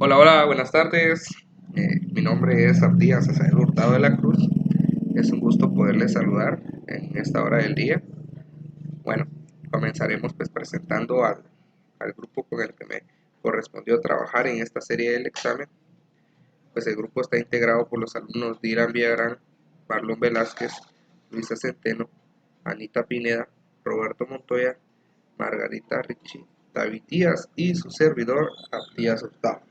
Hola, hola, buenas tardes. Mi nombre es Artías Azael Hurtado de la Cruz. Es un gusto poderles saludar en esta hora del día. Bueno, comenzaremos pues presentando al grupo con el que me correspondió trabajar en esta serie del examen. Pues el grupo está integrado por los alumnos Dylan Villarán, Marlon Velázquez, Luisa Centeno, Anita Pineda, Roberto Montoya, Margarita Ricci, David Díaz y su servidor Artías Hurtado.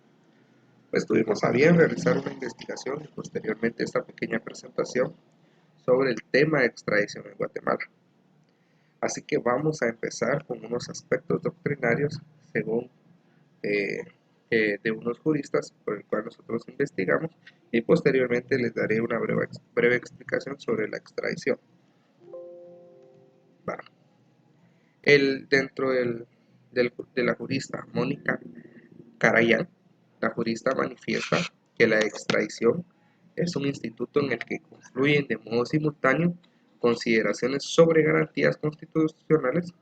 Pues tuvimos a bien realizar una investigación y posteriormente esta pequeña presentación sobre el tema de extradición en Guatemala. Así que vamos a empezar con unos aspectos doctrinarios según eh, de unos juristas por el cual nosotros investigamos y posteriormente les daré una breve explicación sobre la extradición. Bueno, de la jurista Mónica Carayán, la jurista manifiesta que la extradición es un instituto en el que confluyen de modo simultáneo consideraciones sobre garantías constitucionales.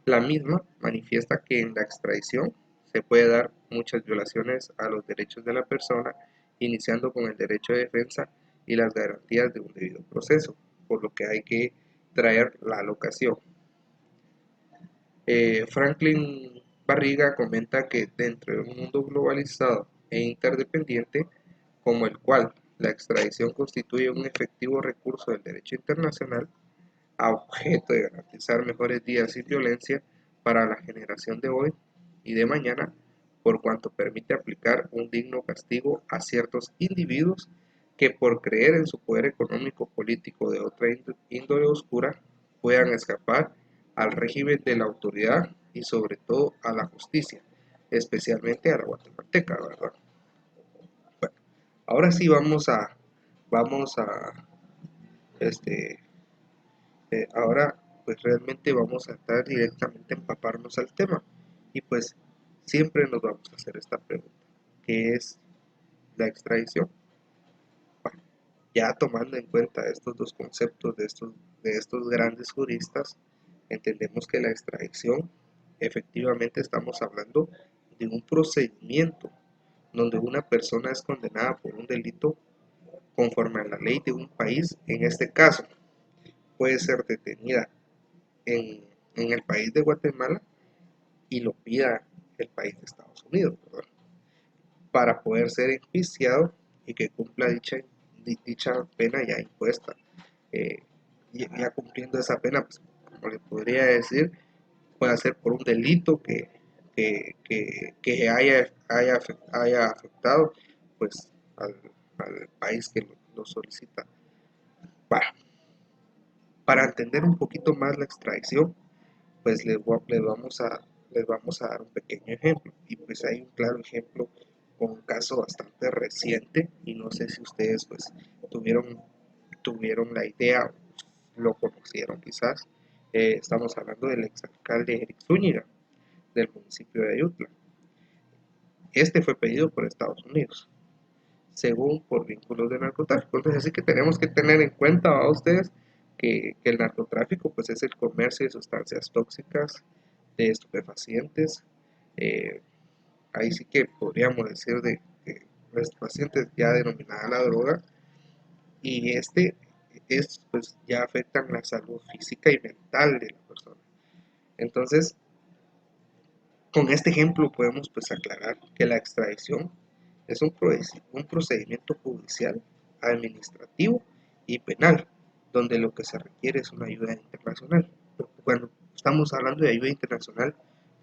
La misma manifiesta que en la extradición se puede dar muchas violaciones a los derechos de la persona, iniciando con el derecho de defensa y las garantías de un debido proceso, por lo que hay que traer la locación. Franklin Barriga comenta que dentro de un mundo globalizado e interdependiente, como el cual la extradición constituye un efectivo recurso del derecho internacional, a objeto de garantizar mejores días sin violencia para la generación de hoy y de mañana, por cuanto permite aplicar un digno castigo a ciertos individuos que por creer en su poder económico político de otra índole oscura puedan escapar al régimen de la autoridad y sobre todo a la justicia, especialmente a la guatemalteca, ¿verdad? Bueno, ahora sí vamos a este, ahora pues realmente vamos a entrar directamente a empaparnos al tema y pues siempre nos vamos a hacer esta pregunta, ¿qué es la extradición? Bueno, ya tomando en cuenta estos dos conceptos de estos grandes juristas, entendemos que la extradición efectivamente estamos hablando de un procedimiento donde una persona es condenada por un delito conforme a la ley de un país, en este caso puede ser detenida en, en el país de Guatemala y lo pida el país de Estados Unidos, ¿verdad? Para poder ser enjuiciado y que cumpla dicha pena ya impuesta. Eh, ya cumpliendo esa pena, pues, como le podría decir, puede ser por un delito que haya afectado pues, al país que lo solicita. Para, para entender un poquito más la extradición, pues les vamos a dar un pequeño ejemplo. Y pues hay un claro ejemplo con un caso bastante reciente y no sé si ustedes pues tuvieron la idea, lo conocieron quizás. Estamos hablando del exalcalde Eric Zúñiga del municipio de Ayutla. Este fue pedido por Estados Unidos, según por vínculos de narcotráfico. Entonces, así que tenemos que tener en cuenta a ustedes que el narcotráfico pues es el comercio de sustancias tóxicas, de estupefacientes. eh, Ahí sí que podríamos decir de estupefacientes ya denominada la droga, y pues ya afectan la salud física y mental de la persona. Entonces, con este ejemplo podemos pues aclarar que la extradición es un procedimiento judicial, administrativo y penal, donde lo que se requiere es una ayuda internacional. Cuando estamos hablando de ayuda internacional,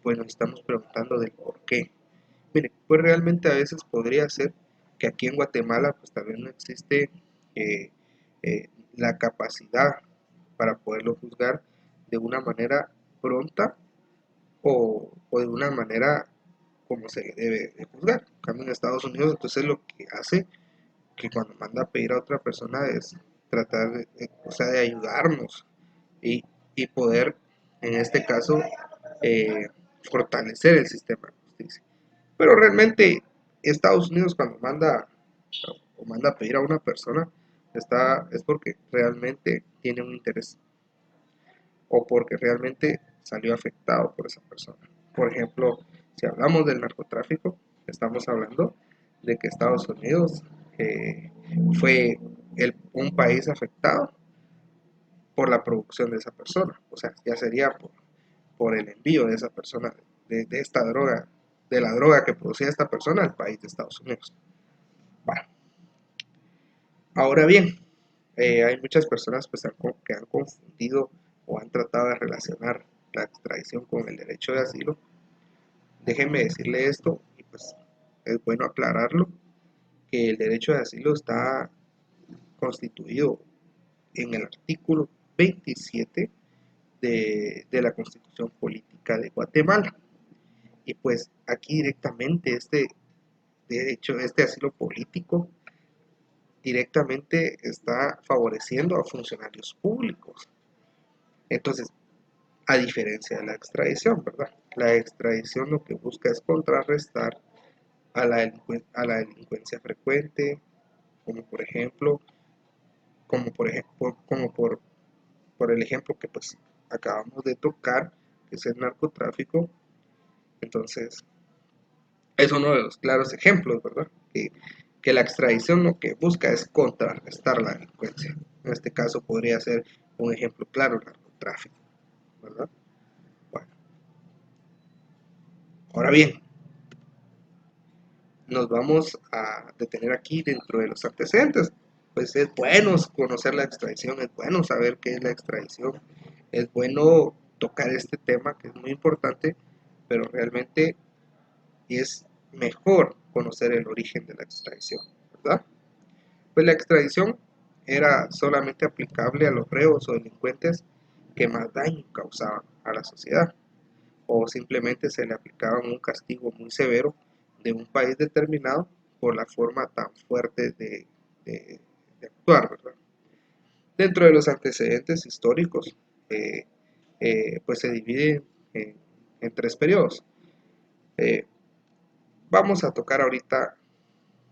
pues nos estamos preguntando del por qué. Mire, pues realmente a veces podría ser que aquí en Guatemala pues también no existe eh, la capacidad para poderlo juzgar de una manera pronta o de una manera como se debe de juzgar. En cambio en Estados Unidos, entonces lo que hace que cuando manda a pedir a otra persona es tratar o sea, de ayudarnos y, y poder, en este caso, eh, fortalecer el sistema de justicia. Pero realmente Estados Unidos cuando manda a pedir a una persona es porque realmente tiene un interés o porque realmente salió afectado por esa persona. Por ejemplo, si hablamos del narcotráfico, Estamos hablando de que Estados Unidos fue un país afectado por la producción de esa persona. O sea, ya sería por el envío de esa persona, de esta droga, de la droga que producía esta persona al país de Estados Unidos. Bueno, ahora bien, hay muchas personas pues, que han confundido o han tratado de relacionar la extradición con el derecho de asilo. Déjenme decirle esto, y pues es bueno aclararlo, que el derecho de asilo está constituido en el artículo 27 de la Constitución Política de Guatemala. Y pues aquí directamente este asilo político directamente está favoreciendo a funcionarios públicos. Entonces, a diferencia de la extradición, ¿verdad? La extradición lo que busca es contrarrestar a la delincuencia frecuente, como por ejemplo, por el ejemplo que pues acabamos de tocar, que es el narcotráfico. Entonces, es uno de los claros ejemplos, ¿verdad? Que la extradición lo que busca es contrarrestar la delincuencia. En este caso podría ser un ejemplo claro el narcotráfico, ¿verdad? Bueno, ahora bien, nos vamos a detener aquí dentro de los antecedentes. Pues es bueno conocer la extradición, es bueno saber qué es la extradición, es bueno tocar este tema que es muy importante, pero realmente es mejor conocer el origen de la extradición, ¿verdad? Pues la extradición era solamente aplicable a los reos o delincuentes que más daño causaban a la sociedad, o simplemente se le aplicaba un castigo muy severo de un país determinado por la forma tan fuerte de actuar, ¿verdad? Dentro de los antecedentes históricos, eh, pues se divide en tres periodos. Eh, Vamos a tocar ahorita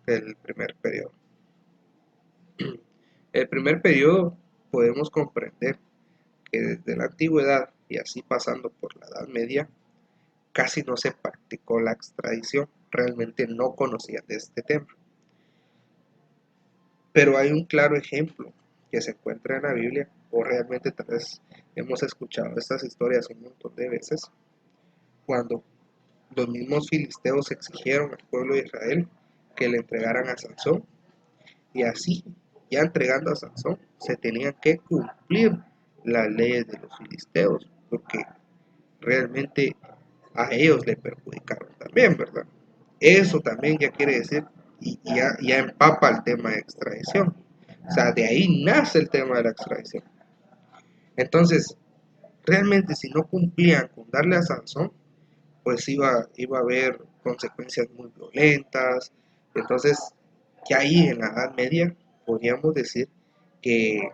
el primer periodo. El primer periodo podemos comprender que desde la antigüedad y así pasando por la Edad Media, casi no se practicó la extradición, realmente no conocían de este tema. Pero hay un claro ejemplo que se encuentra en la Biblia, o realmente tal vez hemos escuchado estas historias un montón de veces, cuando los mismos filisteos exigieron al pueblo de Israel que le entregaran a Sansón, y así, ya entregando a Sansón, se tenían que cumplir las leyes de los filisteos, porque realmente a ellos le perjudicaron también, ¿verdad? Eso también ya quiere decir, ya empapa el tema de extradición. O sea, de ahí nace el tema de la extradición. Entonces, realmente si no cumplían con darle a Sansón, pues iba a haber consecuencias muy violentas. Entonces, ya ahí en la Edad Media podríamos decir que,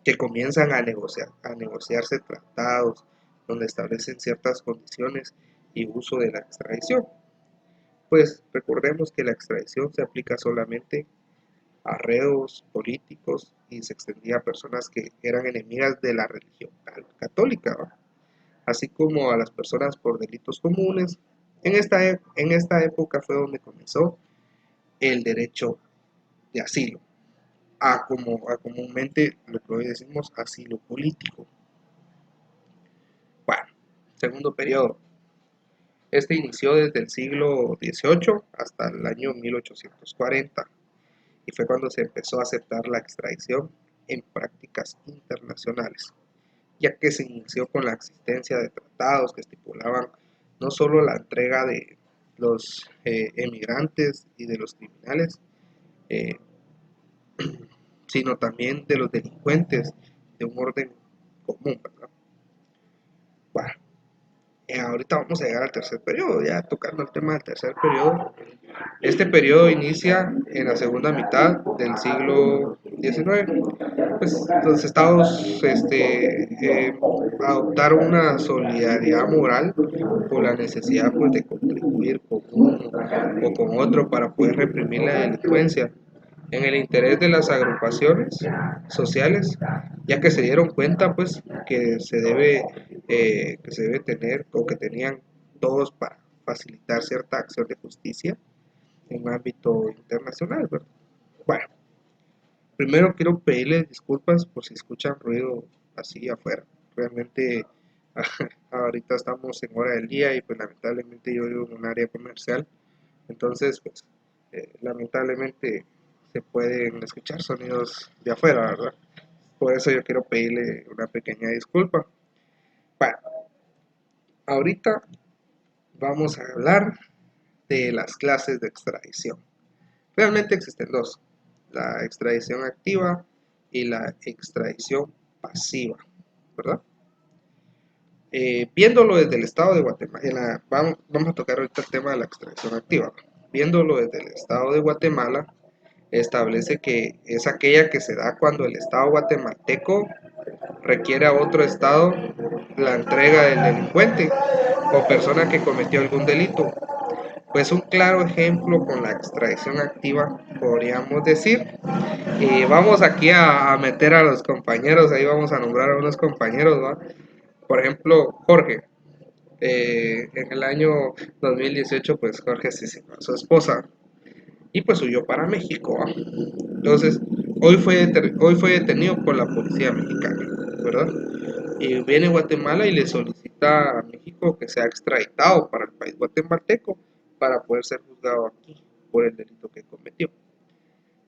que comienzan a negociarse tratados donde establecen ciertas condiciones y uso de la extradición. Pues recordemos que la extradición se aplica solamente a reos políticos y se extendía a personas que eran enemigas de la religión católica, ¿va? Así como a las personas por delitos comunes. En esta época fue donde comenzó el derecho de asilo, a comúnmente lo que hoy decimos asilo político. Bueno, segundo periodo. Este inició desde el siglo XVIII hasta el año 1840 y fue cuando se empezó a aceptar la extradición en prácticas internacionales, ya que se inició con la existencia de tratados que estipulaban no solo la entrega de los emigrantes y de los criminales, eh, sino también de los delincuentes de un orden común, ¿verdad? Bueno, ahorita vamos a llegar al tercer periodo, ya tocando el tema del tercer periodo. Este periodo inicia en la segunda mitad del siglo XIX. Pues los estados adoptaron una solidaridad moral por la necesidad pues, de contribuir con uno o con otro para poder reprimir la delincuencia en el interés de las agrupaciones sociales, ya que se dieron cuenta pues que se debe tener o que tenían todos para facilitar cierta acción de justicia. en ámbito internacional, ¿verdad? Bueno, primero quiero pedirles disculpas por si escuchan ruido así afuera. Realmente ahorita estamos en hora del día y pues lamentablemente yo vivo en un área comercial, entonces pues lamentablemente se pueden escuchar sonidos de afuera, ¿verdad? Por eso yo quiero pedirle una pequeña disculpa. Bueno, ahorita vamos a hablar de las clases de extradición. Realmente existen dos, la extradición activa y la extradición pasiva, ¿verdad? Viéndolo desde el estado de Guatemala, vamos a tocar ahorita el tema de la extradición activa. Viéndolo desde el estado de Guatemala, establece que es aquella que se da cuando el estado guatemalteco requiere a otro estado la entrega del delincuente o persona que cometió algún delito. Pues un claro ejemplo con la extradición activa, podríamos decir. Y vamos aquí a meter a los compañeros, ahí vamos a nombrar a unos compañeros, ¿va? Por ejemplo, Jorge. En el año 2018, pues Jorge asesinó a su esposa y pues huyó para México, ¿va? Entonces, hoy fue detenido por la policía mexicana, ¿verdad? Y viene a Guatemala y le solicita a México que sea extraditado para el país guatemalteco para poder ser juzgado aquí por el delito que cometió.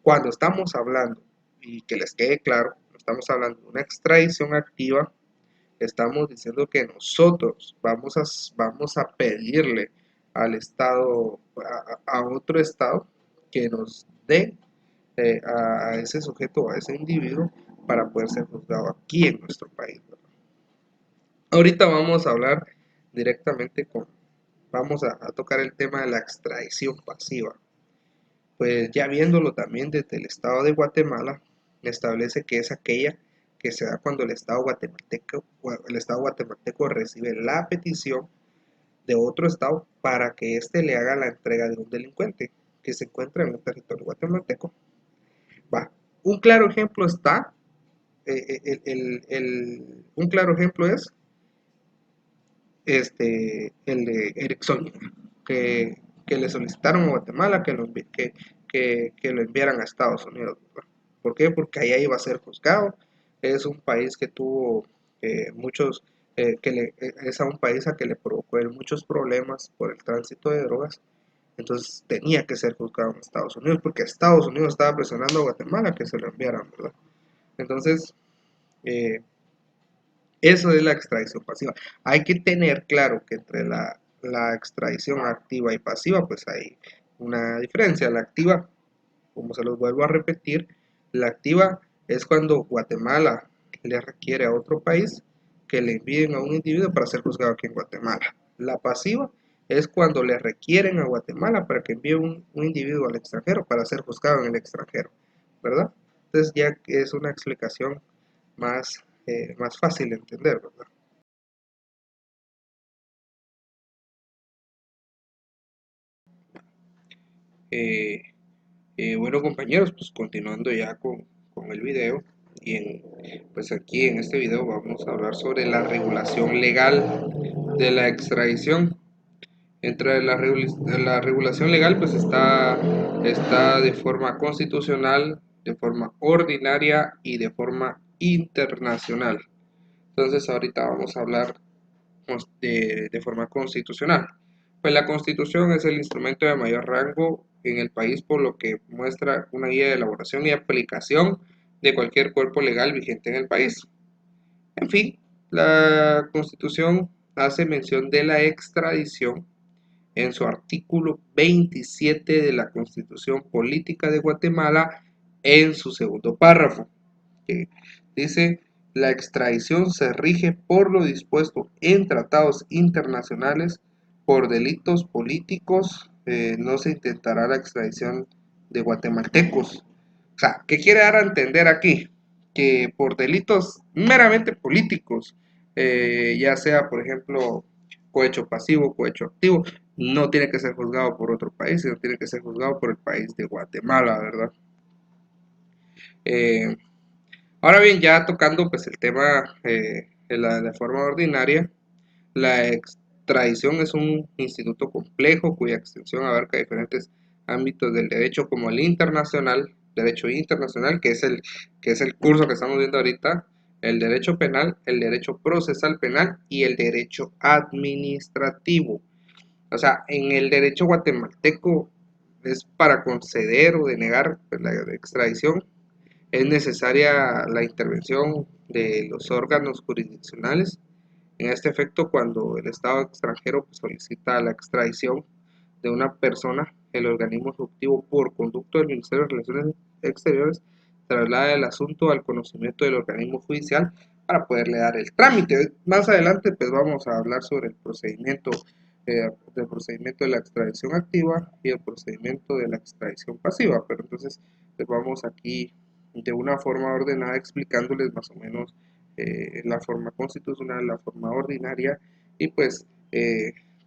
Cuando estamos hablando, y que les quede claro, estamos hablando de una extradición activa, estamos diciendo que nosotros vamos a pedirle al Estado, a otro Estado, que nos dé a ese sujeto, a ese individuo, para poder ser juzgado aquí en nuestro país, ¿verdad? Ahorita vamos a hablar directamente vamos a tocar el tema de la extradición pasiva. Pues ya viéndolo también desde el Estado de Guatemala, establece que es aquella que se da cuando el Estado guatemalteco recibe la petición de otro Estado para que éste le haga la entrega de un delincuente que se encuentra en el territorio guatemalteco. Va. Un claro ejemplo está, un claro ejemplo es el de Eric Zúñiga, que le solicitaron a Guatemala que lo enviaran a Estados Unidos, ¿verdad? ¿Por qué? Porque allá iba a ser juzgado. Es un país que tuvo muchos, es a un país a que le provocó muchos problemas por el tránsito de drogas. Entonces tenía que ser juzgado en Estados Unidos, porque Estados Unidos estaba presionando a Guatemala que se lo enviaran, ¿verdad? Entonces, eh, eso es la extradición pasiva. Hay que tener claro que entre la extradición activa y pasiva, pues hay una diferencia. La activa, como se los vuelvo a repetir, la activa es cuando Guatemala le requiere a otro país que le envíen a un individuo para ser juzgado aquí en Guatemala. La pasiva es cuando le requieren a Guatemala para que envíe un individuo al extranjero para ser juzgado en el extranjero, ¿verdad? Entonces ya es una explicación más fácil de entender, ¿verdad? Eh, bueno, compañeros, pues continuando ya con el video, pues aquí en este video vamos a hablar sobre la regulación legal de la extradición. Entre la regulación legal, pues está de forma constitucional, de forma ordinaria y de forma internacional. Entonces ahorita vamos a hablar de forma constitucional. Pues la Constitución es el instrumento de mayor rango en el país, por lo que muestra una guía de elaboración y aplicación de cualquier cuerpo legal vigente en el país. En fin, la Constitución hace mención de la extradición en su artículo 27 de la Constitución Política de Guatemala en su segundo párrafo, que dice: la extradición se rige por lo dispuesto en tratados internacionales. Por delitos políticos no se intentará la extradición de guatemaltecos. O sea, ¿qué quiere dar a entender aquí? Que por delitos meramente políticos, ya sea, por ejemplo, cohecho pasivo, cohecho activo, no tiene que ser juzgado por otro país, sino tiene que ser juzgado por el país de Guatemala, ¿verdad? Eh, Ahora bien, ya tocando pues el tema de la forma ordinaria, la extradición es un instituto complejo cuya extensión abarca diferentes ámbitos del derecho como el internacional, derecho internacional, que es el curso que estamos viendo ahorita, el derecho penal, el derecho procesal penal y el derecho administrativo. O sea, en el derecho guatemalteco es para conceder o denegar la extradición, es necesaria la intervención de los órganos jurisdiccionales. En este efecto, cuando el Estado extranjero solicita la extradición de una persona, el organismo ejecutivo, por conducto del Ministerio de Relaciones Exteriores, traslada el asunto al conocimiento del organismo judicial para poderle dar el trámite. Más adelante, pues vamos a hablar sobre del procedimiento de la extradición activa y el procedimiento de la extradición pasiva, pero entonces pues vamos aquí de una forma ordenada explicándoles más o menos la forma constitucional, la forma ordinaria y pues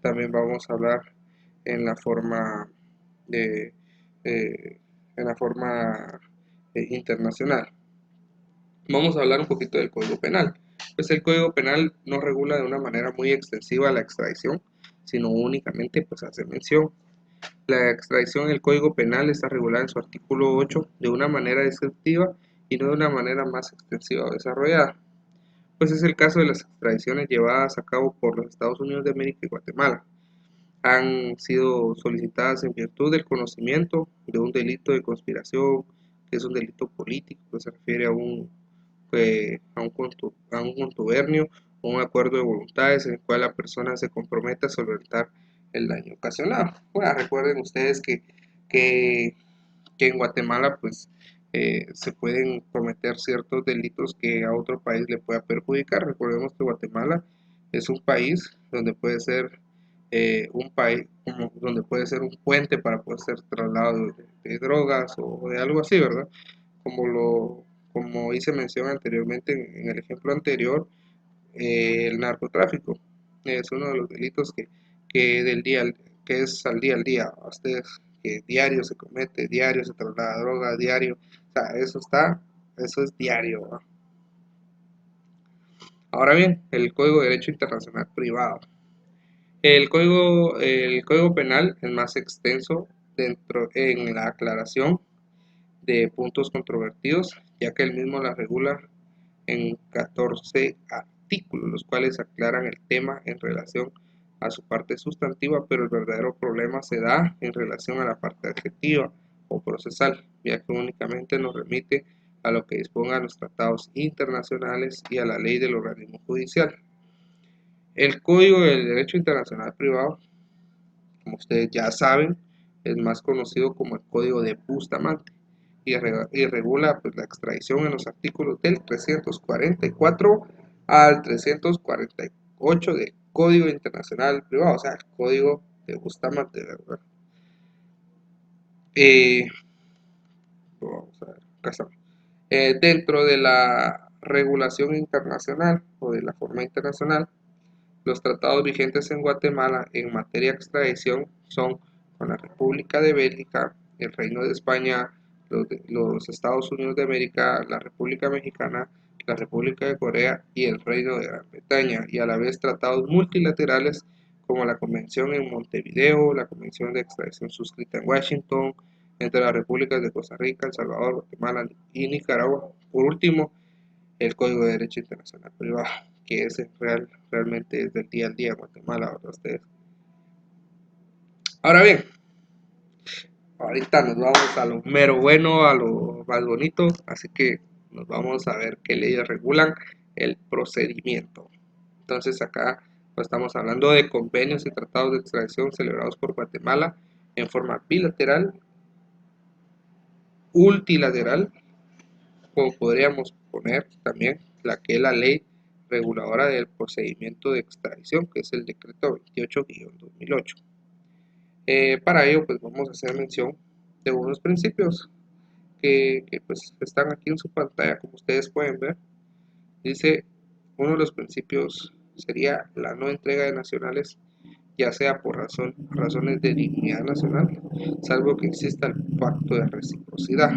también vamos a hablar en la forma de eh, en la forma internacional. Vamos a hablar un poquito del Código Penal. Pues el Código Penal no regula de una manera muy extensiva la extradición, sino únicamente pues hace mención. La extradición en el Código Penal está regulada en su artículo 8 de una manera descriptiva y no de una manera más extensiva o desarrollada. Pues es el caso de las extradiciones llevadas a cabo por los Estados Unidos de América y Guatemala. Han sido solicitadas en virtud del conocimiento de un delito de conspiración, que es un delito político, que se refiere a un contubernio o un acuerdo de voluntades en el cual la persona se compromete a solventar el daño ocasionado. Bueno, recuerden ustedes que, que en Guatemala pues se pueden cometer ciertos delitos que a otro país le pueda perjudicar. Recordemos que Guatemala es un país donde puede ser donde puede ser un puente para poder ser traslado de drogas o de algo así, ¿verdad? Como hice mención anteriormente en el ejemplo anterior, el narcotráfico es uno de los delitos que del día que es al día, a ustedes que diario se comete, diario se traslada droga, diario, o sea, eso es diario, ¿no? Ahora bien, el Código de Derecho Internacional Privado. El código penal es más extenso en la aclaración de puntos controvertidos, ya que el mismo la regula en 14 artículos, los cuales aclaran el tema en relación a su parte sustantiva, pero el verdadero problema se da en relación a la parte adjetiva o procesal, ya que únicamente nos remite a lo que dispongan los tratados internacionales y a la ley del organismo judicial. El Código del Derecho Internacional Privado, como ustedes ya saben, es más conocido como el Código de Bustamante y regula pues, la extradición en los artículos del 344 al 348 del Código Internacional Privado, o sea, el Código de Bustamante, ¿verdad? Eh, Vamos a ver, acá estamos. Dentro de la regulación internacional o de la forma internacional, los tratados vigentes en Guatemala en materia de extradición son con la República de Bélgica, el Reino de España, los Estados Unidos de América, la República Mexicana, la República de Corea y el Reino de Gran Bretaña, y a la vez tratados multilaterales como la Convención en Montevideo, la Convención de Extradición suscrita en Washington, entre las repúblicas de Costa Rica, El Salvador, Guatemala y Nicaragua. Por último, el Código de Derecho Internacional Privado, que realmente es del día al día en Guatemala, ¿verdad? Ustedes. Ahora bien, ahorita nos vamos a lo mero bueno, a lo más bonito, así que nos vamos a ver qué leyes regulan el procedimiento. Entonces acá pues, estamos hablando de convenios y tratados de extradición celebrados por Guatemala en forma bilateral, multilateral, como podríamos poner también la que es la ley reguladora del procedimiento de extradición, que es el decreto 28-2008. Para ello, pues vamos a hacer mención de unos principios pues están aquí en su pantalla, como ustedes pueden ver. Dice, uno de los principios sería la no entrega de nacionales, ya sea por razones de dignidad nacional, salvo que exista el pacto de reciprocidad.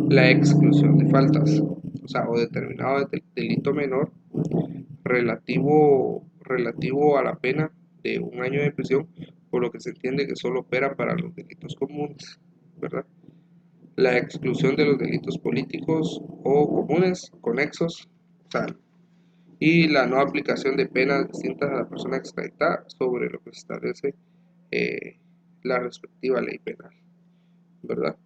La exclusión de faltas, o sea, o determinado delito menor relativo a la pena de un año de prisión por lo que se entiende que solo opera para los delitos comunes, ¿verdad? La exclusión de los delitos políticos o comunes, conexos, o sea, y la no aplicación de penas distintas a la persona extraditada sobre lo que establece eh, la respectiva ley penal, ¿verdad?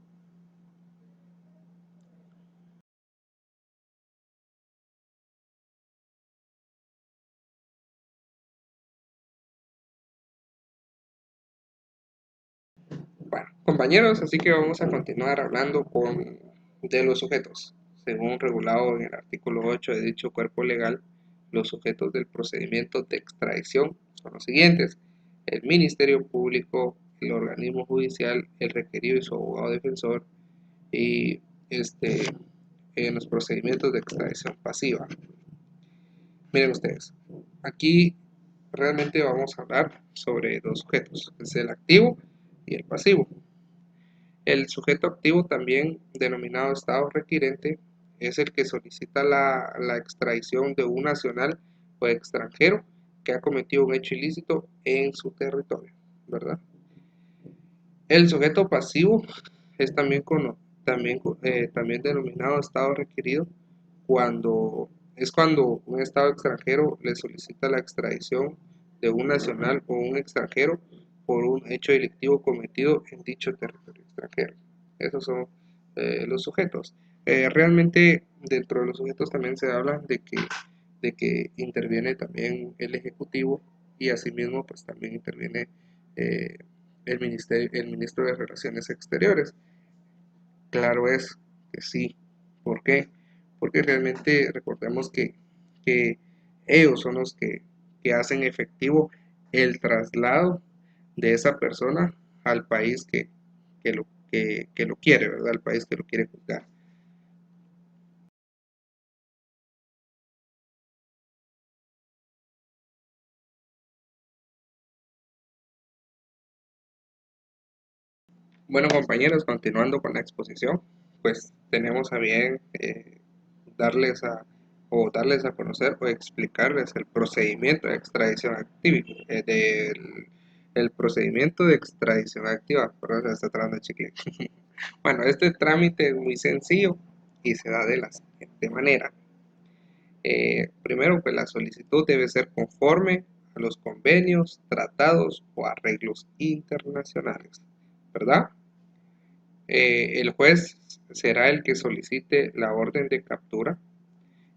Bueno, compañeros, así que vamos a continuar hablando de los sujetos. Según regulado en el artículo 8 de dicho cuerpo legal, los sujetos del procedimiento de extradición son los siguientes: el Ministerio Público, el organismo judicial, el requerido y su abogado defensor, y en los procedimientos de extradición pasiva. Miren ustedes, aquí realmente vamos a hablar sobre dos sujetos, es el activo y el pasivo. El sujeto activo, también denominado Estado requirente, es el que solicita la extradición de un nacional o extranjero que ha cometido un hecho ilícito en su territorio, ¿verdad? El sujeto pasivo es también denominado Estado requerido cuando un Estado extranjero le solicita la extradición de un nacional o un extranjero por un hecho delictivo cometido en dicho territorio extranjero. Esos son los sujetos. Realmente dentro de los sujetos también se habla de que interviene también el Ejecutivo, y asimismo pues también interviene eh, el ministro de Relaciones Exteriores. Claro es que sí. ¿Por qué? Porque realmente recordemos que ellos son los que hacen efectivo el traslado de esa persona al país que lo quiere, ¿verdad? Al país que lo quiere juzgar. Bueno, compañeros, continuando con la exposición, pues tenemos a bien darles a darles a conocer o explicarles el procedimiento de extradición activa, el procedimiento de extradición activa, perdón, se me está trabando el chicle. Bueno, este trámite es muy sencillo y se da de la siguiente manera. Primero, pues la solicitud debe ser conforme a los convenios, tratados o arreglos internacionales, ¿verdad? El juez será el que solicite la orden de captura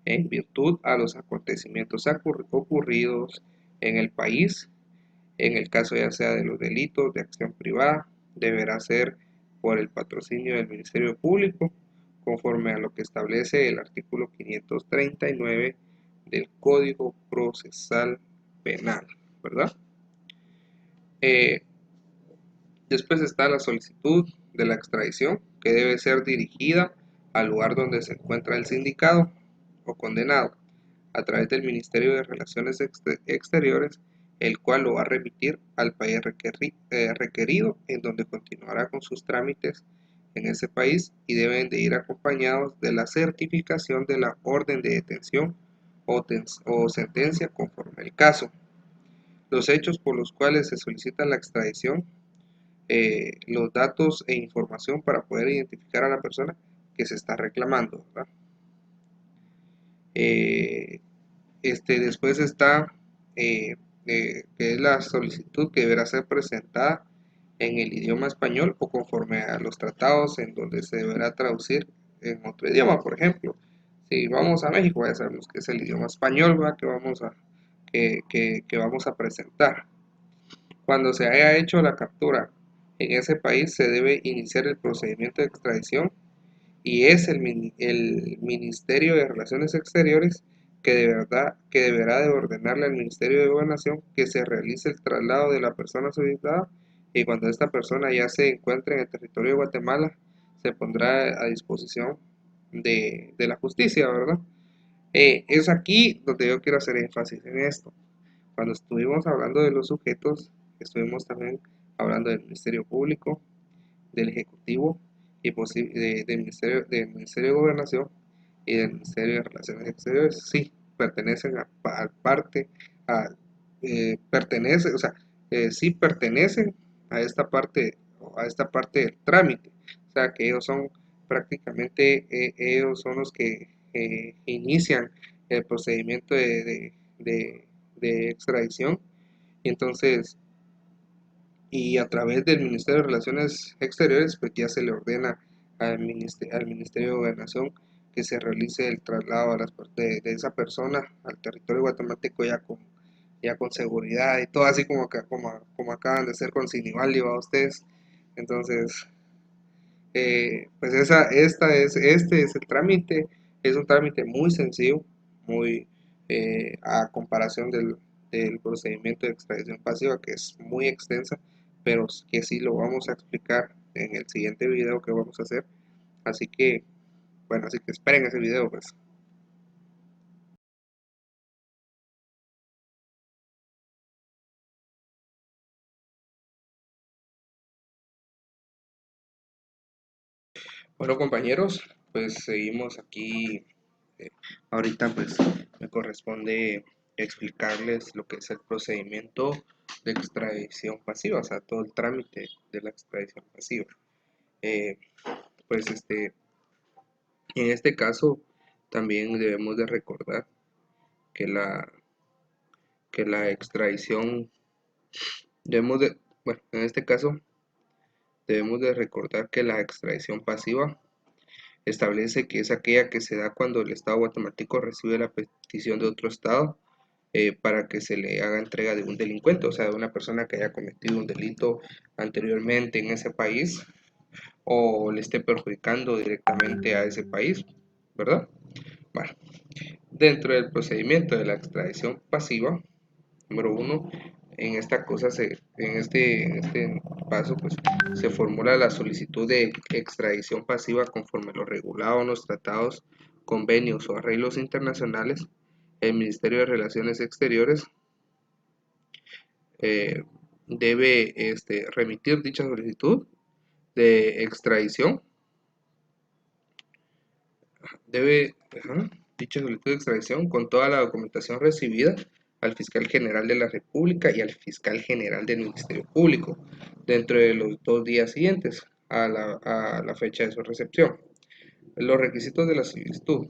en virtud a los acontecimientos ocurridos en el país. En el caso ya sea de los delitos de acción privada, deberá ser por el patrocinio del Ministerio Público, conforme a lo que establece el artículo 539 del Código Procesal Penal, ¿verdad? Eh, Después está la solicitud de la extradición, que debe ser dirigida al lugar donde se encuentra el sindicado o condenado, a través del Ministerio de Relaciones Exteriores, el cual lo va a remitir al país requerido, en donde continuará con sus trámites en ese país, y deben de ir acompañados de la certificación de la orden de detención o sentencia conforme el caso. Los hechos por los cuales se solicita la extradición, los datos e información para poder identificar a la persona que se está reclamando, ¿verdad? Eh, Después está que es la solicitud que deberá ser presentada en el idioma español o conforme a los tratados, en donde se deberá traducir en otro idioma. Por ejemplo, si vamos a México, ya sabemos que es el idioma español, ¿va? Que vamos a presentar. Cuando se haya hecho la captura en ese país, se debe iniciar el procedimiento de extradición, y es el Ministerio de Relaciones Exteriores que deberá de ordenarle al Ministerio de Gobernación que se realice el traslado de la persona solicitada, y cuando esta persona ya se encuentre en el territorio de Guatemala, se pondrá a disposición de la justicia, ¿verdad? Es aquí donde yo quiero hacer énfasis en esto. Cuando estuvimos hablando de los sujetos, estuvimos también hablando del Ministerio Público, del Ejecutivo y del Ministerio de Gobernación y del Ministerio de Relaciones Exteriores. Sí, pertenecen a parte, a, pertenece, o sea, sí pertenecen a esta parte del trámite. O sea, que ellos son prácticamente, ellos son los que inician el procedimiento de extradición. Y entonces, y a través del Ministerio de Relaciones Exteriores, pues ya se le ordena al Ministerio de Gobernación que se realice el traslado de esa persona al territorio guatemalteco ya con seguridad y todo así como acaban de hacer con Sinibaldi, ¿va ustedes? Entonces, pues este es el trámite, es un trámite muy sencillo, muy a comparación del procedimiento de extradición pasiva, que es muy extensa, pero que sí lo vamos a explicar en el siguiente video que vamos a hacer. Así que, bueno, así que esperen ese video, pues. Bueno, compañeros, pues seguimos aquí. eh, Ahorita pues me corresponde explicarles lo que es el procedimiento de extradición pasiva, o sea, todo el trámite de la extradición pasiva. Eh, pues en este caso también debemos de recordar que que la extradición, debemos de, bueno, en este caso debemos de recordar que la extradición pasiva establece que es aquella que se da cuando el Estado guatemalteco recibe la petición de otro Estado para que se le haga entrega de un delincuente, o sea, de una persona que haya cometido un delito anteriormente en ese país o le esté perjudicando directamente a ese país, ¿verdad? Bueno, dentro del procedimiento de la extradición pasiva, número uno, en este paso, pues se formula la solicitud de extradición pasiva conforme lo regulado en los tratados, convenios o arreglos internacionales. El Ministerio de Relaciones Exteriores eh, debe remitir dicha solicitud de extradición, debe, dicha solicitud de extradición con toda la documentación recibida al fiscal general de la República y al fiscal general del Ministerio Público dentro de los 2 días siguientes a la fecha de su recepción. Los requisitos de la solicitud.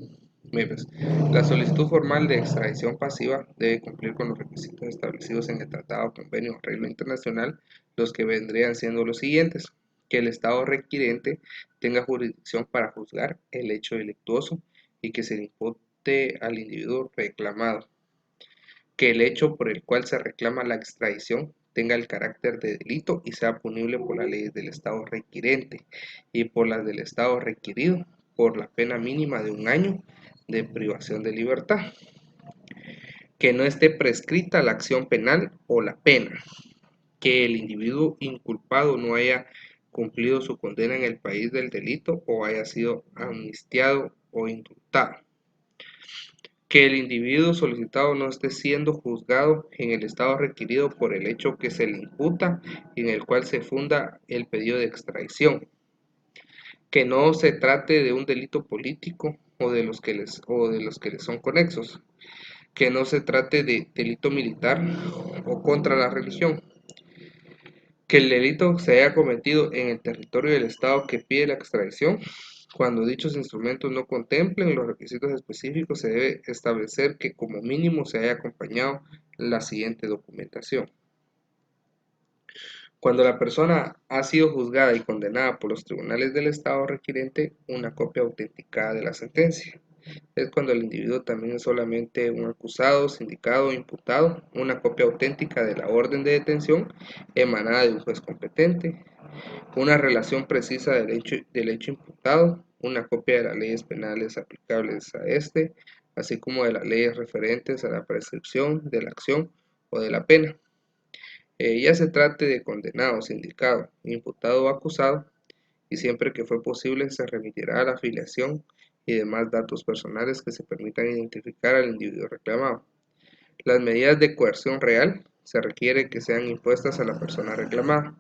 Pues, la solicitud formal de extradición pasiva debe cumplir con los requisitos establecidos en el tratado, convenio o arreglo internacional, los que vendrían siendo los siguientes: que el Estado requirente tenga jurisdicción para juzgar el hecho delictuoso y que se le impute al individuo reclamado, que el hecho por el cual se reclama la extradición tenga el carácter de delito y sea punible por las leyes del Estado requirente y por las del Estado requerido por la pena mínima de 1 año de privación de libertad, que no esté prescrita la acción penal o la pena, que el individuo inculpado no haya cumplido su condena en el país del delito o haya sido amnistiado o indultado, que el individuo solicitado no esté siendo juzgado en el estado requerido por el hecho que se le imputa y en el cual se funda el pedido de extradición, que no se trate de un delito político o de los que les son conexos, que no se trate de delito militar o contra la religión, que el delito se haya cometido en el territorio del estado que pide la extradición. Cuando dichos instrumentos no contemplen los requisitos específicos, se debe establecer que como mínimo se haya acompañado la siguiente documentación. Cuando la persona ha sido juzgada y condenada por los tribunales del Estado requirente, una copia autenticada de la sentencia. Es cuando el individuo también es solamente un acusado, sindicado o imputado, una copia auténtica de la orden de detención emanada de un juez competente, una relación precisa del hecho imputado, una copia de las leyes penales aplicables a este, así como de las leyes referentes a la prescripción de la acción o de la pena. Ya se trate de condenado, sindicado, imputado o acusado, y siempre que fue posible se remitirá a la afiliación y demás datos personales que se permitan identificar al individuo reclamado. Las medidas de coerción real se requiere que sean impuestas a la persona reclamada.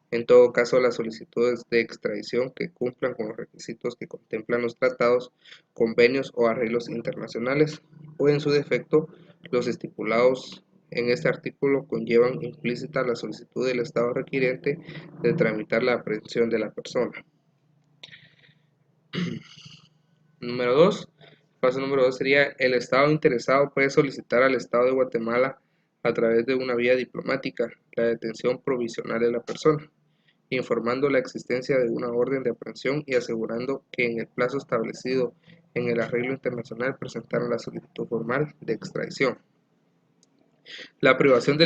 En todo caso, las solicitudes de extradición que cumplan con los requisitos que contemplan los tratados, convenios o arreglos internacionales, o en su defecto, los estipulados en este artículo conllevan implícita la solicitud del Estado requiriente de tramitar la aprehensión de la persona. Número 2. Paso número 2 sería: el Estado interesado puede solicitar al Estado de Guatemala, a través de una vía diplomática, la detención provisional de la persona, informando la existencia de una orden de aprehensión y asegurando que en el plazo establecido en el arreglo internacional presentaron la solicitud formal de extradición. La privación de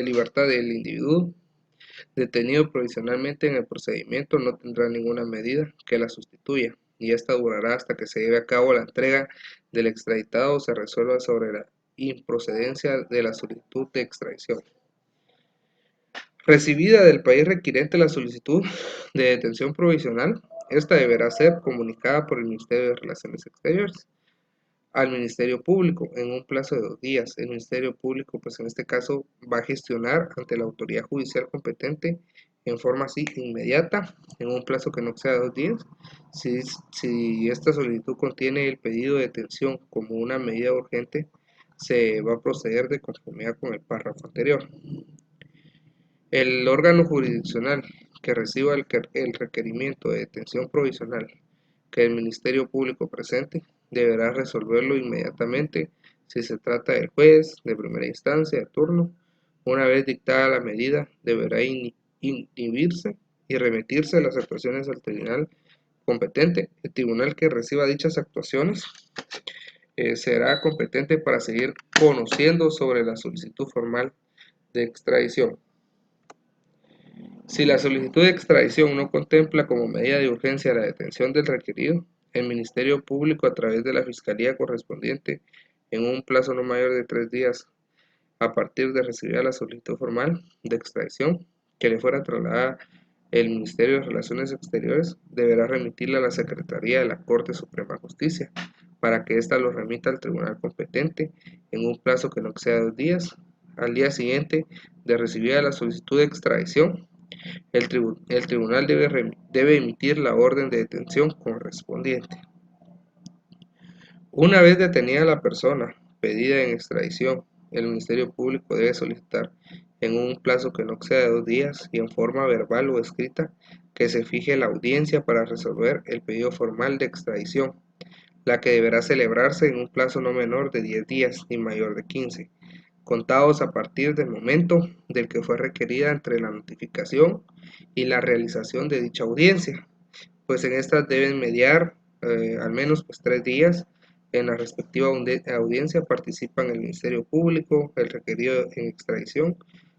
libertad del individuo detenido provisionalmente en el procedimiento no tendrá ninguna medida que la sustituya, y esta durará hasta que se lleve a cabo la entrega del extraditado o se resuelva sobre la improcedencia de la solicitud de extradición. Recibida del país requirente la solicitud de detención provisional, esta deberá ser comunicada por el Ministerio de Relaciones Exteriores al Ministerio Público en un plazo de 2 días. El Ministerio Público, pues en este caso, va a gestionar ante la autoridad judicial competente en forma así inmediata, en un plazo que no exceda 2 días, si esta solicitud contiene el pedido de detención como una medida urgente, se va a proceder de conformidad con el párrafo anterior. El órgano jurisdiccional que reciba el requerimiento de detención provisional que el Ministerio Público presente deberá resolverlo inmediatamente si se trata del juez de primera instancia de turno. Una vez dictada la medida, deberá inhibirse y remitirse las actuaciones al tribunal competente. El tribunal que reciba dichas actuaciones será competente para seguir conociendo sobre la solicitud formal de extradición. Si la solicitud de extradición no contempla como medida de urgencia la detención del requerido, el Ministerio Público, a través de la Fiscalía correspondiente, en un plazo no mayor de 3 días a partir de recibir la solicitud formal de extradición que le fuera trasladada el Ministerio de Relaciones Exteriores, deberá remitirla a la Secretaría de la Corte Suprema de Justicia para que ésta lo remita al tribunal competente en un plazo que no exceda 2 días. Al día siguiente de recibida la solicitud de extradición, el tribunal debe emitir la orden de detención correspondiente. Una vez detenida la persona pedida en extradición, el Ministerio Público debe solicitar en un plazo que no exceda 2 días y en forma verbal o escrita que se fije la audiencia para resolver el pedido formal de extradición, la que deberá celebrarse en un plazo no menor de 10 días ni mayor de 15, contados a partir del momento del que fue requerida entre la notificación y la realización de dicha audiencia, pues en estas deben mediar al menos 3 días. En la respectiva audiencia participan el Ministerio Público, el requerido en extradición,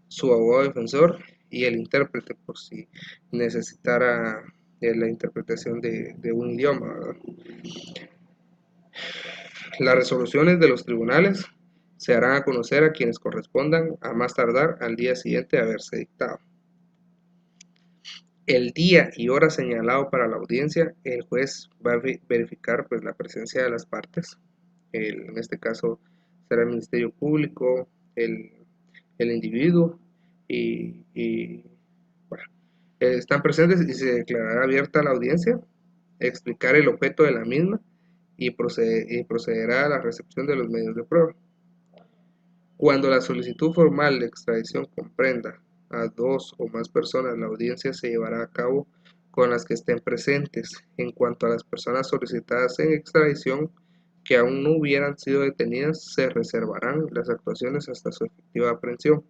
su abogado defensor y el intérprete, por si necesitara la interpretación de un idioma, ¿verdad? Las resoluciones de los tribunales se harán a conocer a quienes correspondan a más tardar al día siguiente de haberse dictado. El día y hora señalado para la audiencia, el juez va a verificar pues la presencia de las partes. En este caso será el Ministerio Público, el individuo y bueno, están presentes y se declarará abierta la audiencia, explicar el objeto de la misma y procederá a la recepción de los medios de prueba. Cuando la solicitud formal de extradición comprenda a 2 o más personas, la audiencia se llevará a cabo con las que estén presentes. En cuanto a las personas solicitadas en extradición que aún no hubieran sido detenidas, se reservarán las actuaciones hasta su efectiva aprehensión.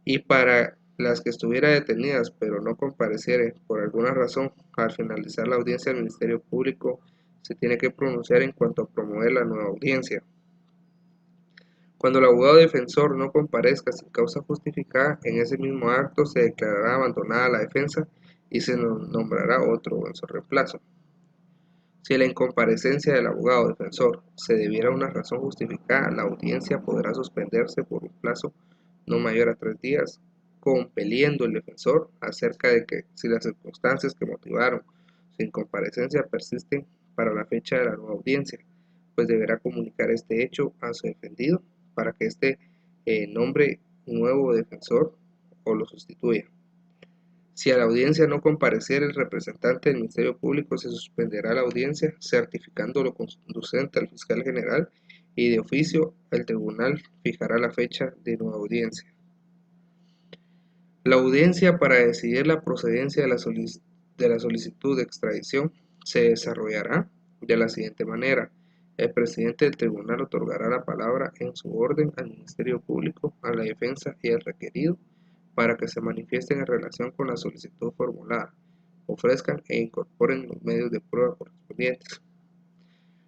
Y para las que estuvieran detenidas pero no comparecieren por alguna razón, al finalizar la audiencia, el Ministerio Público se tiene que pronunciar en cuanto a promover la nueva audiencia. Cuando el abogado defensor no comparezca sin causa justificada, en ese mismo acto se declarará abandonada la defensa y se nombrará otro en su reemplazo. Si la incomparecencia del abogado defensor se debiera a una razón justificada, la audiencia podrá suspenderse por un plazo no mayor a 3 días, compeliendo el defensor acerca de que si las circunstancias que motivaron su incomparecencia persisten para la fecha de la nueva audiencia, pues deberá comunicar este hecho a su defendido para que este nombre nuevo defensor o lo sustituya. Si a la audiencia no compareciera el representante del Ministerio Público, se suspenderá la audiencia, certificando lo conducente al fiscal general y de oficio el tribunal fijará la fecha de nueva audiencia. La audiencia para decidir la procedencia de la solicitud de extradición se desarrollará de la siguiente manera. El presidente del tribunal otorgará la palabra en su orden al Ministerio Público, a la defensa y al requerido para que se manifiesten en relación con la solicitud formulada, ofrezcan e incorporen los medios de prueba correspondientes.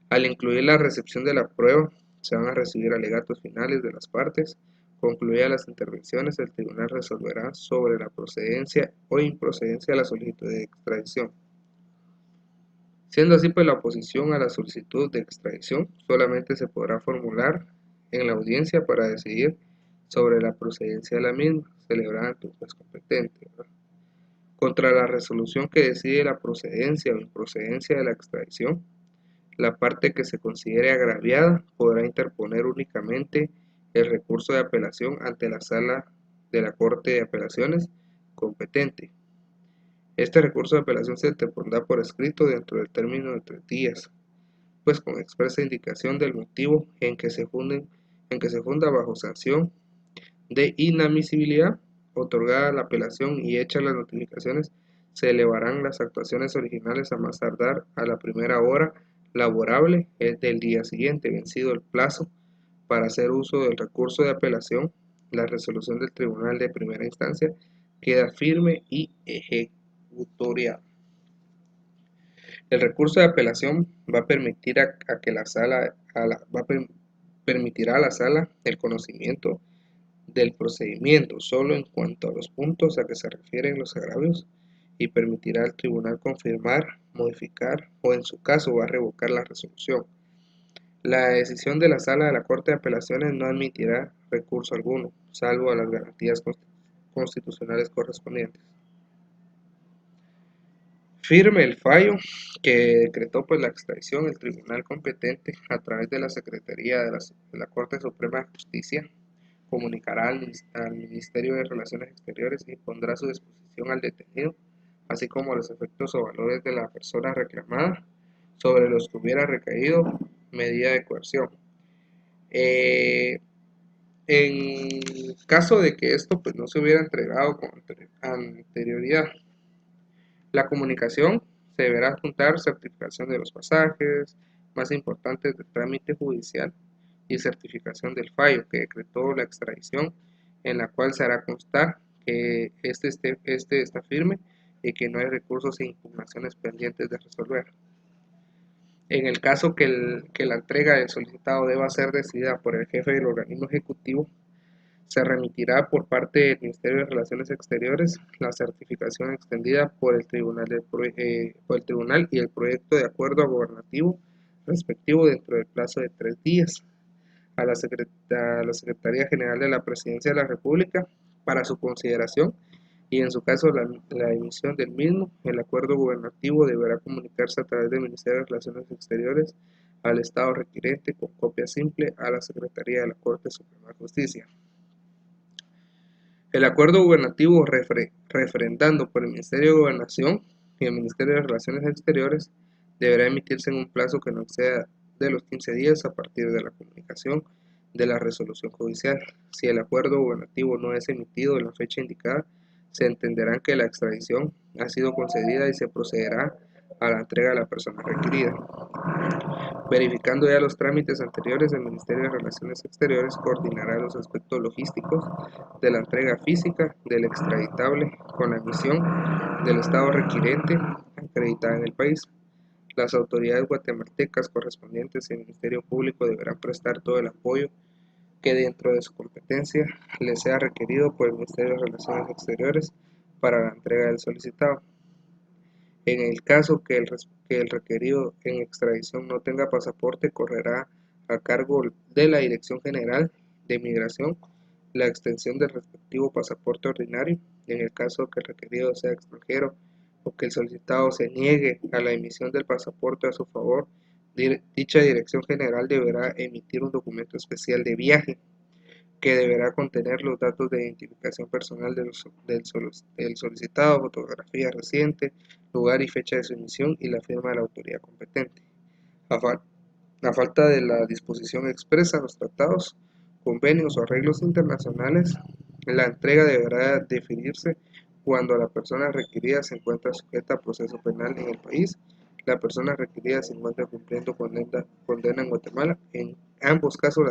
Al incluir la recepción de la prueba, se van a recibir alegatos finales de las partes. Concluidas las intervenciones, el tribunal resolverá sobre la procedencia o improcedencia de la solicitud de extradición. Siendo así, pues la oposición a la solicitud de extradición solamente se podrá formular en la audiencia para decidir sobre la procedencia de la misma, celebrada ante un juez competente, ¿verdad? Contra la resolución que decide la procedencia o improcedencia de la extradición, la parte que se considere agraviada podrá interponer únicamente el recurso de apelación ante la sala de la Corte de Apelaciones competente. Este recurso de apelación se interpondrá por escrito dentro del término de 3 días, pues con expresa indicación del motivo en que se funda bajo sanción de inadmisibilidad. Otorgada la apelación y hechas las notificaciones, se elevarán las actuaciones originales a más tardar a la primera hora laborable del día siguiente, vencido el plazo para hacer uso del recurso de apelación. La resolución del tribunal de primera instancia queda firme y ejecutoria. El recurso de apelación va a permitir permitirá a la sala el conocimiento del procedimiento solo en cuanto a los puntos a que se refieren los agravios y permitirá al tribunal confirmar, modificar o en su caso va a revocar la resolución. La decisión de la sala de la Corte de Apelaciones no admitirá recurso alguno, salvo a las garantías constitucionales correspondientes. Firme el fallo que decretó pues la extradición, el tribunal competente a través de la Secretaría de la Corte Suprema de Justicia comunicará al Ministerio de Relaciones Exteriores y pondrá a su disposición al detenido, así como los efectos o valores de la persona reclamada sobre los que hubiera recaído medida de coerción. En caso de que esto pues, no se hubiera entregado con anterioridad, la comunicación se deberá juntar certificación de los pasajes más importantes del trámite judicial y certificación del fallo que decretó la extradición, en la cual se hará constar que este está firme y que no hay recursos e impugnaciones pendientes de resolver. En el caso que la entrega del solicitado deba ser decidida por el jefe del organismo ejecutivo, se remitirá por parte del Ministerio de Relaciones Exteriores la certificación extendida por el tribunal y el proyecto de acuerdo gubernativo respectivo dentro del plazo de 3 días a la Secretaría General de la Presidencia de la República para su consideración y en su caso la emisión del mismo. El acuerdo gubernativo deberá comunicarse a través del Ministerio de Relaciones Exteriores al Estado requirente con copia simple a la Secretaría de la Corte Suprema de Justicia. El acuerdo gubernativo refrendando por el Ministerio de Gobernación y el Ministerio de Relaciones Exteriores deberá emitirse en un plazo que no exceda de los 15 días a partir de la comunicación de la resolución judicial. Si el acuerdo gubernativo no es emitido en la fecha indicada, se entenderá que la extradición ha sido concedida y se procederá a la entrega de la persona requerida. Verificando ya los trámites anteriores, el Ministerio de Relaciones Exteriores coordinará los aspectos logísticos de la entrega física del extraditable con la emisión del Estado requirente acreditada en el país. Las autoridades guatemaltecas correspondientes y el Ministerio Público deberán prestar todo el apoyo que dentro de su competencia les sea requerido por el Ministerio de Relaciones Exteriores para la entrega del solicitado. En el caso que el requerido en extradición no tenga pasaporte, correrá a cargo de la Dirección General de Migración la extensión del respectivo pasaporte ordinario. En el caso que el requerido sea extranjero o que el solicitado se niegue a la emisión del pasaporte a su favor, dicha Dirección General deberá emitir un documento especial de viaje que deberá contener los datos de identificación personal del solicitado, fotografía reciente, lugar y fecha de su emisión y la firma de la autoridad competente. A La falta de la disposición expresa en los tratados, convenios o arreglos internacionales. La entrega deberá definirse cuando la persona requerida se encuentra sujeta a proceso penal en el país. La persona requerida se encuentra cumpliendo condena en Guatemala. En ambos casos,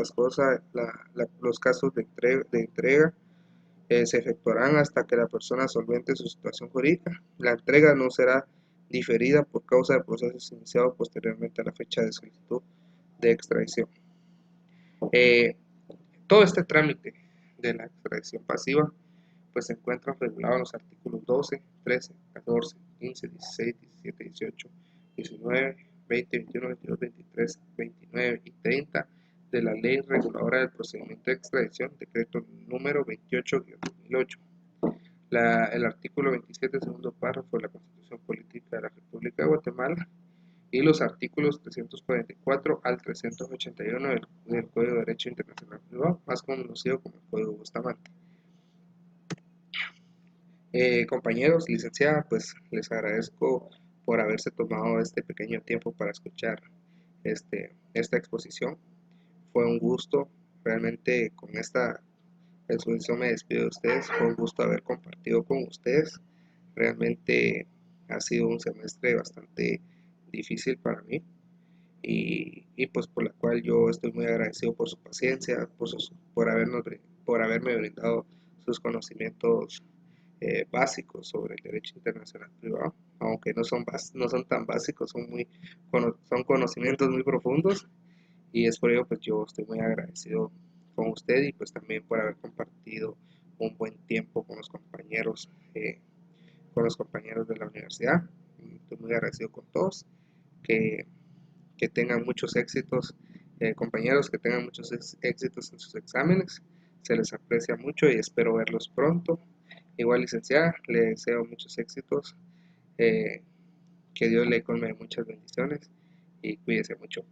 los casos de entrega se efectuarán hasta que la persona solvente su situación jurídica. La entrega no será diferida por causa de procesos iniciados posteriormente a la fecha de solicitud de extradición. Eh, Todo este trámite de la extradición pasiva pues se encuentra regulado en los artículos 12, 13, 14, 15, 16, 17, 18, 19, 20, 21, 22, 23, 29 y 30 de la Ley Reguladora del Procedimiento de Extradición, decreto número 28-2008. El artículo 27, segundo párrafo de la Constitución Política de la República de Guatemala y los artículos 344 al 381 del Código de Derecho Internacional Privado, más conocido como el Código Bustamante. Compañeros, licenciada, pues les agradezco por haberse tomado este pequeño tiempo para escuchar esta exposición. Fue un gusto, realmente con esta exposición me despido de ustedes. Fue un gusto haber compartido con ustedes. Realmente ha sido un semestre bastante difícil para mí y pues por la cual yo estoy muy agradecido por su paciencia, por haberme brindado sus conocimientos básicos sobre el derecho internacional privado, aunque no son tan básicos, son conocimientos muy profundos y es por ello pues yo estoy muy agradecido con usted y pues también por haber compartido un buen tiempo con los compañeros de la universidad. Estoy muy agradecido con todos, que, que tengan muchos éxitos, compañeros, que tengan muchos éxitos en sus exámenes, se les aprecia mucho y espero verlos pronto. Igual, licenciada, le deseo muchos éxitos, eh, que Dios le colme de muchas bendiciones y cuídese mucho.